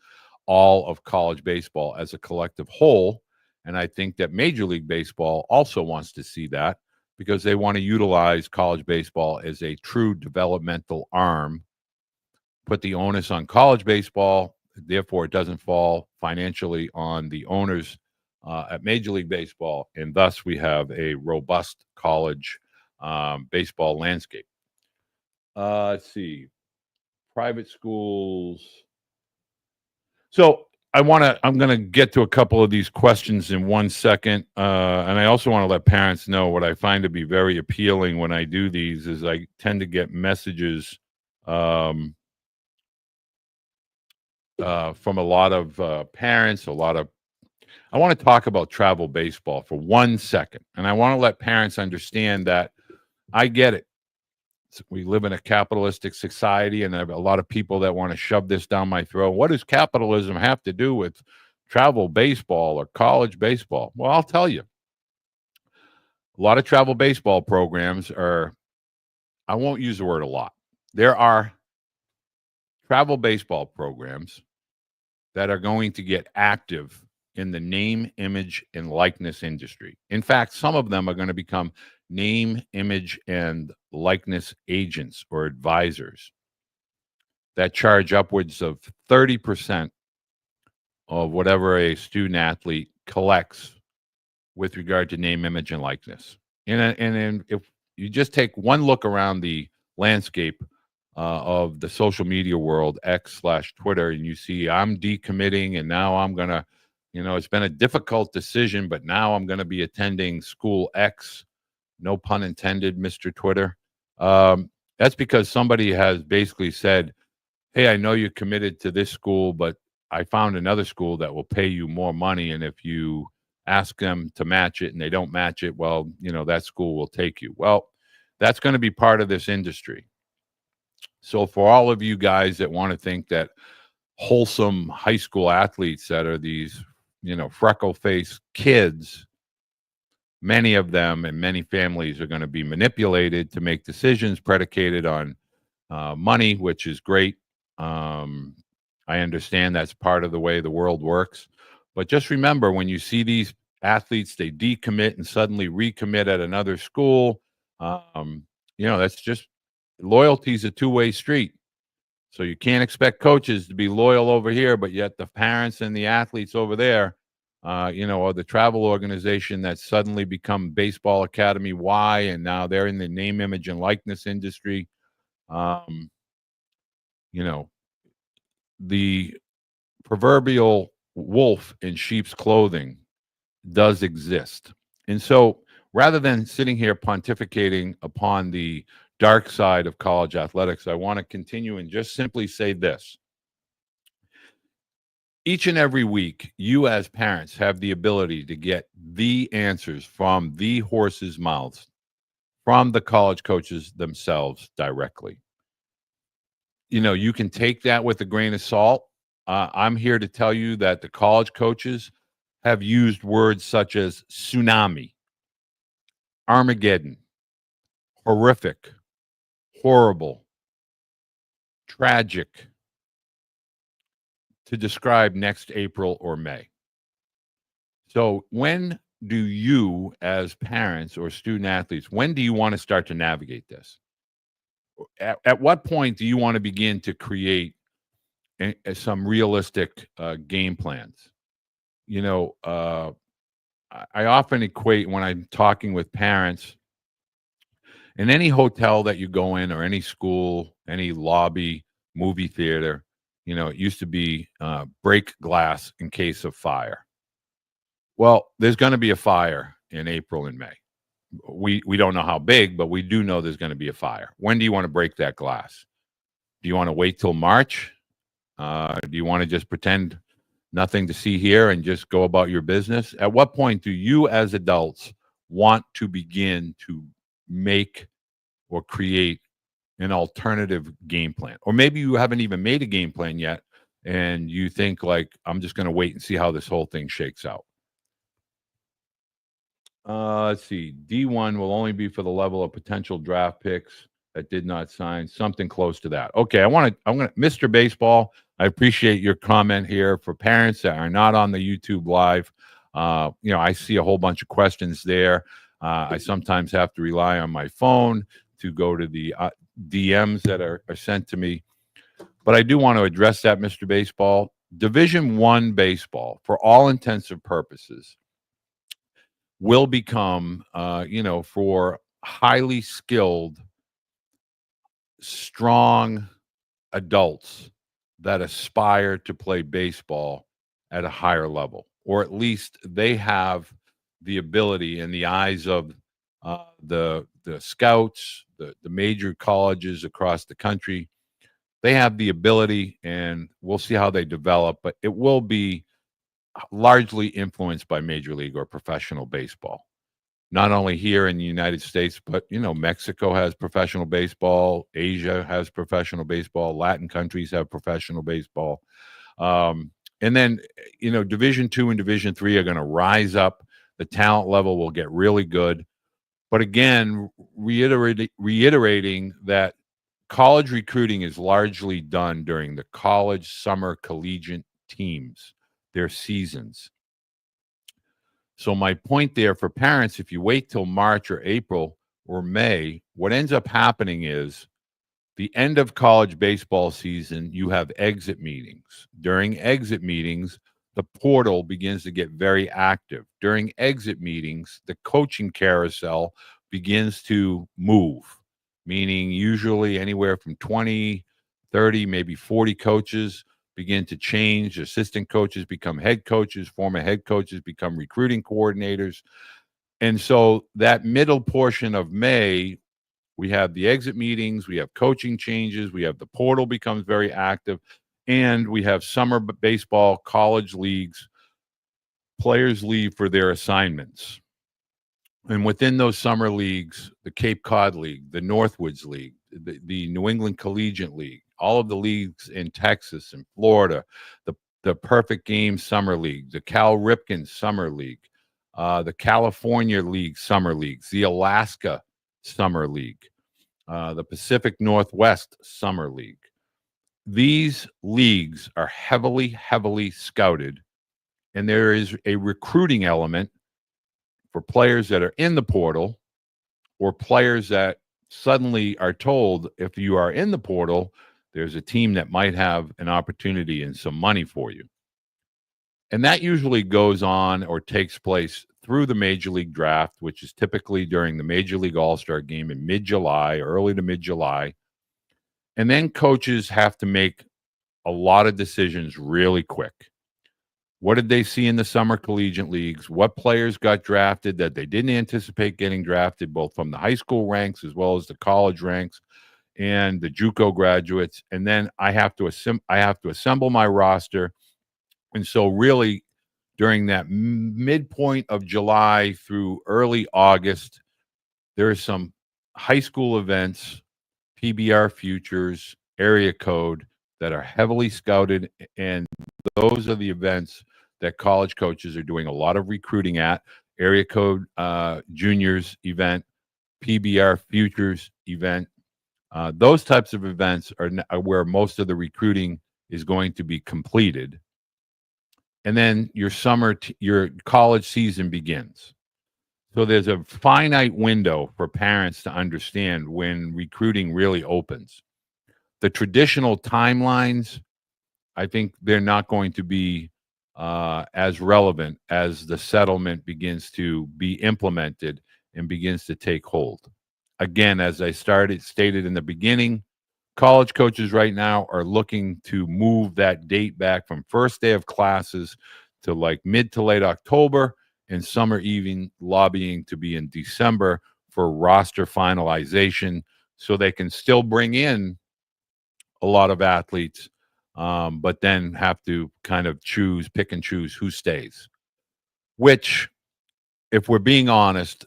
all of college baseball as a collective whole. And I think that Major League Baseball also wants to see that because they want to utilize college baseball as a true developmental arm, put the onus on college baseball. Therefore, it doesn't fall financially on the owners at Major League Baseball. And thus, we have a robust college baseball landscape. Let's see. Private schools. So I'm going to get to a couple of these questions in 1 second. And I also want to let parents know what I find to be very appealing when I do these is I tend to get messages from a lot of parents, a lot of I want to talk about travel baseball for 1 second. And I want to let parents understand that I get it. We live in a capitalistic society, and I have a lot of people that want to shove this down my throat. What does capitalism have to do with travel baseball or college baseball? Well, I'll tell you. A lot of travel baseball programs are, I won't use the word a lot. There are travel baseball programs that are going to get active in the name, image, and likeness industry. In fact, some of them are going to become name, image, and likeness agents or advisors that charge upwards of 30% of whatever a student athlete collects with regard to name, image, and likeness. And if you just take one look around the landscape of the social media world, X/Twitter, and you see I'm decommitting, and now I'm gonna, it's been a difficult decision, but now I'm gonna be attending school X. No pun intended, Mr. Twitter. That's because somebody has basically said, "Hey, I know you're committed to this school, but I found another school that will pay you more money, and if you ask them to match it and they don't match it, well, that school will take you." Well, that's going to be part of this industry. So for all of you guys that want to think that wholesome high school athletes that are these, freckle-faced kids, many of them and many families are going to be manipulated to make decisions predicated on money, which is great. I understand that's part of the way the world works. But just remember, when you see these athletes, they decommit and suddenly recommit at another school. That's just loyalty is a two-way street. So you can't expect coaches to be loyal over here, but yet the parents and the athletes over there, or the travel organization that's suddenly become Baseball Academy Y, and now they're in the name, image, and likeness industry. The proverbial wolf in sheep's clothing does exist. And so rather than sitting here pontificating upon the dark side of college athletics, I want to continue and just simply say this. Each and every week, you as parents have the ability to get the answers from the horse's mouths, from the college coaches themselves directly. You can take that with a grain of salt. I'm here to tell you that the college coaches have used words such as tsunami, Armageddon, horrific, horrible, tragic to describe next April or May. So when do you, as parents or student athletes, when do you want to start to navigate this? At what point do you want to begin to create some realistic game plans? I often equate when I'm talking with parents, in any hotel that you go in or any school, any lobby, movie theater, it used to be break glass in case of fire. Well, there's going to be a fire in April and May. We don't know how big, but we do know there's going to be a fire. When do you want to break that glass? Do you want to wait till March? Do you want to just pretend nothing to see here and just go about your business? At what point do you as adults want to begin to make or create an alternative game plan? Or maybe you haven't even made a game plan yet and you think like, I'm just going to wait and see how this whole thing shakes out. Let's see. D1 will only be for the level of potential draft picks that did not sign, something close to that. Okay, I'm going to, Mr. Baseball, I appreciate your comment here. For parents that are not on the YouTube live, I see a whole bunch of questions there. I sometimes have to rely on my phone to go to the DMs that are sent to me. But I do want to address that, Mr. Baseball. Division I baseball, for all intents and purposes, will become, for highly skilled, strong adults that aspire to play baseball at a higher level, or at least they have the ability in the eyes of the scouts, the major colleges across the country. They have the ability, and we'll see how they develop, but it will be largely influenced by Major League or professional baseball. Not only here in the United States, but Mexico has professional baseball, Asia has professional baseball, Latin countries have professional baseball. And then, Division II and Division III are going to rise up. The talent level will get really good. But again, reiterating that college recruiting is largely done during the college summer collegiate teams, their seasons. So my point there for parents, if you wait till March or April or May, what ends up happening is the end of college baseball season, you have exit meetings. During exit meetings, the portal begins to get very active. During exit meetings, the coaching carousel begins to move, meaning usually anywhere from 20, 30, maybe 40 coaches begin to change. Assistant coaches become head coaches, former head coaches become recruiting coordinators. And so that middle portion of May, we have the exit meetings, we have coaching changes, we have the portal becomes very active, and we have summer baseball, college leagues, players leave for their assignments. And within those summer leagues, the Cape Cod League, the Northwoods League, the New England Collegiate League, all of the leagues in Texas and Florida, the Perfect Game Summer League, the Cal Ripken Summer League, the California League Summer Leagues, the Alaska Summer League, the Pacific Northwest Summer League. These leagues are heavily, heavily scouted, and there is a recruiting element for players that are in the portal or players that suddenly are told, if you are in the portal, there's a team that might have an opportunity and some money for you. And that usually goes on or takes place through the Major League Draft, which is typically during the Major League All-Star Game in mid-July, early to mid-July. And then coaches have to make a lot of decisions really quick. What did they see in the summer collegiate leagues? What players got drafted that they didn't anticipate getting drafted, both from the high school ranks as well as the college ranks and the JUCO graduates? And then I have to assemble my roster. And so really during that midpoint of July through early August, there are some high school events, PBR futures, area code that are heavily scouted. And those are the events that college coaches are doing a lot of recruiting at. Area code juniors event, PBR futures event. Those types of events are where most of the recruiting is going to be completed. And then your your college season begins. So there's a finite window for parents to understand when recruiting really opens. The traditional timelines, I think they're not going to be as relevant as the settlement begins to be implemented and begins to take hold. Again, as I stated in the beginning, college coaches right now are looking to move that date back from first day of classes to like mid to late October, and some are even lobbying to be in December for roster finalization so they can still bring in a lot of athletes, but then have to kind of pick and choose who stays, which, if we're being honest,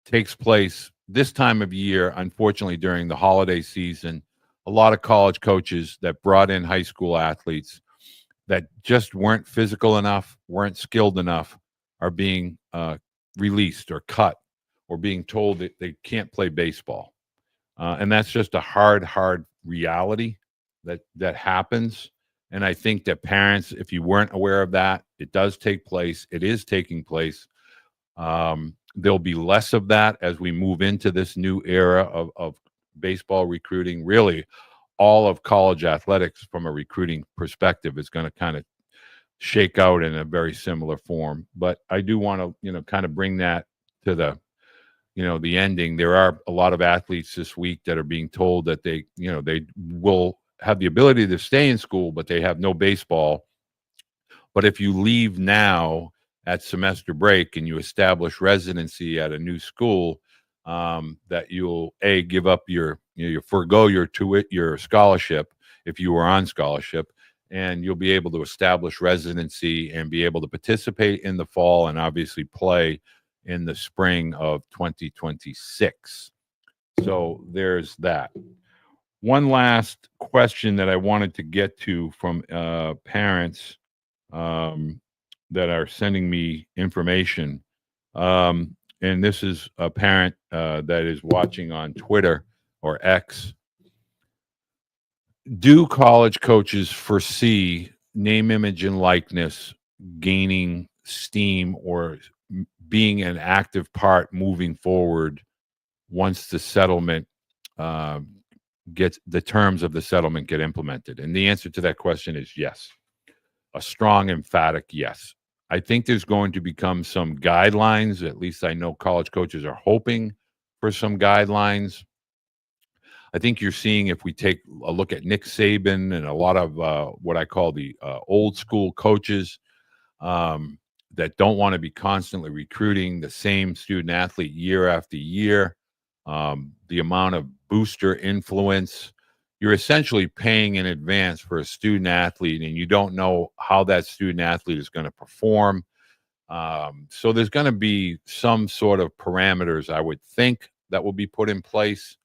takes place this time of year, unfortunately, during the holiday season. A lot of college coaches that brought in high school athletes that just weren't physical enough, weren't skilled enough, are being released or cut or being told that they can't play baseball. And that's just a hard reality that happens. And I think that parents, if you weren't aware of that, it does take place. It is taking place. There'll be less of that as we move into this new era of baseball recruiting. Really, all of college athletics from a recruiting perspective is going to kind of shake out in a very similar form. But I do want to, kind of bring that to the ending. There are a lot of athletes this week that are being told that they will have the ability to stay in school, but they have no baseball. But if you leave now at semester break and you establish residency at a new school, that you'll give up your forego your scholarship if you were on scholarship, and you'll be able to establish residency and be able to participate in the fall and obviously play in the spring of 2026. So there's that. One last question that I wanted to get to from parents that are sending me information. And this is a parent that is watching on Twitter or X. Do college coaches foresee name, image, and likeness gaining steam or being an active part moving forward once the settlement gets the terms of the settlement get implemented? And the answer to that question is yes. A strong, emphatic yes. I think there's going to become some guidelines. At least I know college coaches are hoping for some guidelines. I think you're seeing, if we take a look at Nick Saban and a lot of what I call the old school coaches that don't want to be constantly recruiting the same student athlete year after year, the amount of booster influence. You're essentially paying in advance for a student athlete, and you don't know how that student athlete is going to perform. So there's going to be some sort of parameters, I would think, that will be put in place,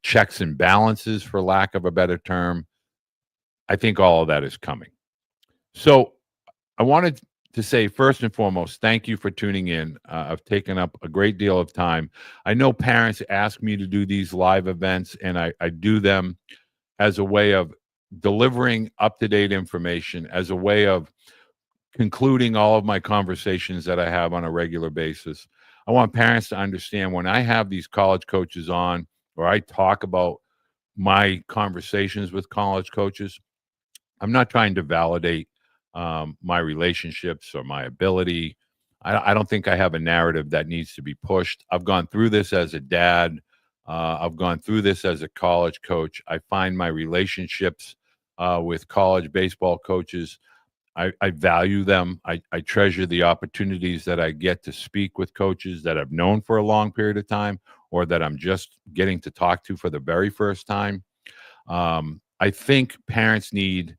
checks and balances, for lack of a better term. I think all of that is coming. So I wanted to say, first and foremost, thank you for tuning in. I've taken up a great deal of time. I know parents ask me to do these live events, and I do them as a way of delivering up-to-date information, as a way of concluding all of my conversations that I have on a regular basis. I want parents to understand, when I have these college coaches on, or I talk about my conversations with college coaches, I'm not trying to validate my relationships or my ability. I don't think I have a narrative that needs to be pushed. I've gone through this as a dad. I've gone through this as a college coach. I find my relationships with college baseball coaches, I value them. I treasure the opportunities that I get to speak with coaches that I've known for a long period of time, or that I'm just getting to talk to for the very first time. I think parents need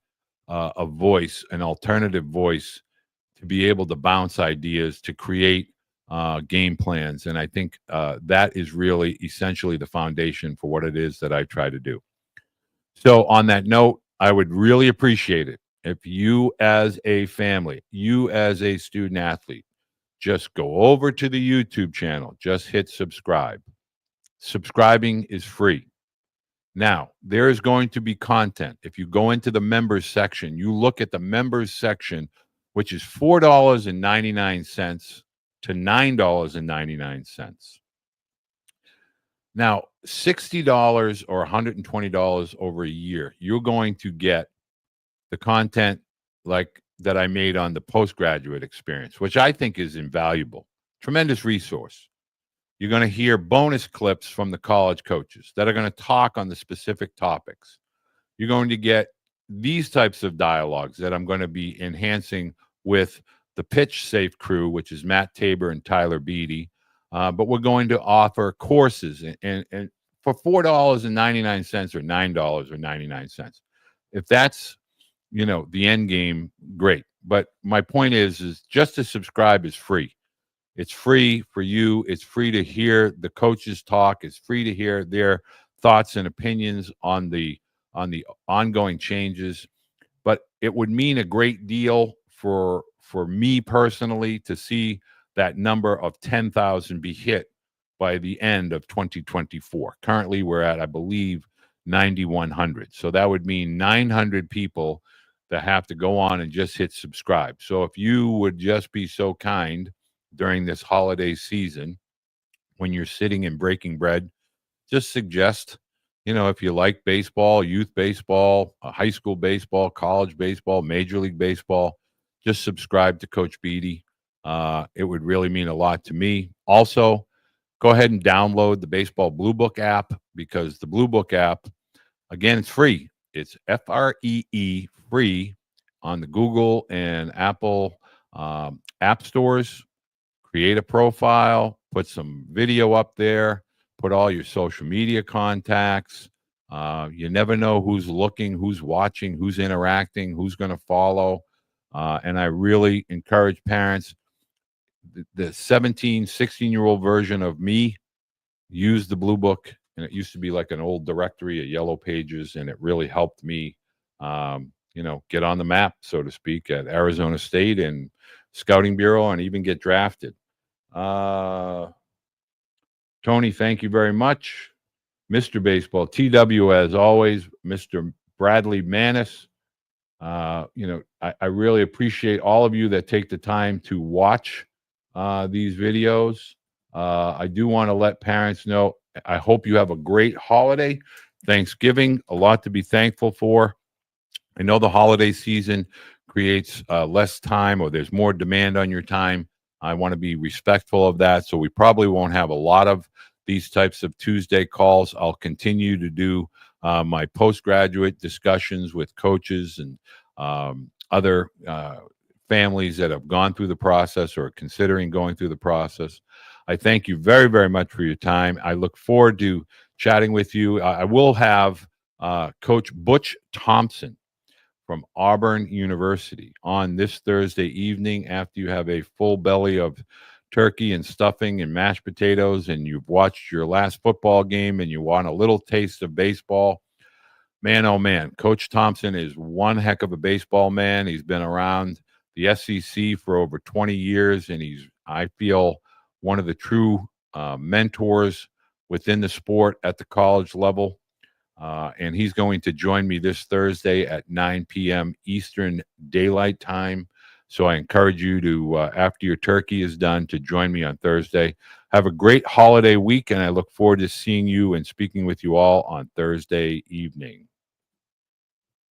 a voice, an alternative voice, to be able to bounce ideas, to create game plans. And I think that is really essentially the foundation for what it is that I try to do. So on that note, I would really appreciate it if you as a family, you as a student athlete, just go over to the YouTube channel, just hit subscribe. Subscribing is free. Now, there is going to be content. If you go into the members section, you look at the members section, which is $4.99 to $9.99. Now, $60 or $120 over a year, you're going to get the content like that I made on the postgraduate experience, which I think is invaluable. Tremendous resource. You're going to hear bonus clips from the college coaches that are going to talk on the specific topics. You're going to get these types of dialogues that I'm going to be enhancing with the Pitch Safe crew, which is Matt Tabor and Tyler Beede. But we're going to offer courses and for $4.99 or $9.99. If that's, the end game, great. But my point is just to subscribe is free. It's free for you. It's free to hear the coaches talk. It's free to hear their thoughts and opinions on the ongoing changes. But it would mean a great deal for me personally to see that number of 10,000 be hit by the end of 2024. Currently, we're at, I believe, 9,100. So that would mean 900 people that have to go on and just hit subscribe. So if you would just be so kind during this holiday season, when you're sitting and breaking bread, just suggest, if you like baseball, youth baseball, high school baseball, college baseball, Major League Baseball, just subscribe to Coach Beede. It would really mean a lot to me. Also, go ahead and download the Baseball Blue Book app, because the Blue Book app, again, it's free. It's FREE, free, on the Google and Apple app stores. Create a profile, put some video up there, put all your social media contacts, You never know who's looking, who's watching, who's interacting, who's going to follow. And I really encourage parents, the 17, 16-year-old version of me used the blue book, and it used to be like an old directory of yellow pages, and it really helped me, get on the map, so to speak, at Arizona State and Scouting Bureau, and even get drafted. Tony, thank you very much. Mr. Baseball, TW, as always, Mr. Bradley Manis. I really appreciate all of you that take the time to watch these videos. I do want to let parents know, I hope you have a great holiday. Thanksgiving, a lot to be thankful for. I know the holiday season creates less time, or there's more demand on your time. I want to be respectful of that. So we probably won't have a lot of these types of Tuesday calls. I'll continue to do my postgraduate discussions with coaches and other families that have gone through the process or are considering going through the process. I thank you very, very much for your time. I look forward to chatting with you. I will have Coach Butch Thompson from Auburn University on this Thursday evening after you have a full belly of turkey and stuffing and mashed potatoes and you've watched your last football game and you want a little taste of baseball. Man, oh man, Coach Thompson is one heck of a baseball man. He's been around the SEC for over 20 years, and he's, I feel, one of the true mentors within the sport at the college level. And he's going to join me this Thursday at 9 p.m. Eastern Daylight Time. So I encourage you to, after your turkey is done, to join me on Thursday. Have a great holiday week, and I look forward to seeing you and speaking with you all on Thursday evening.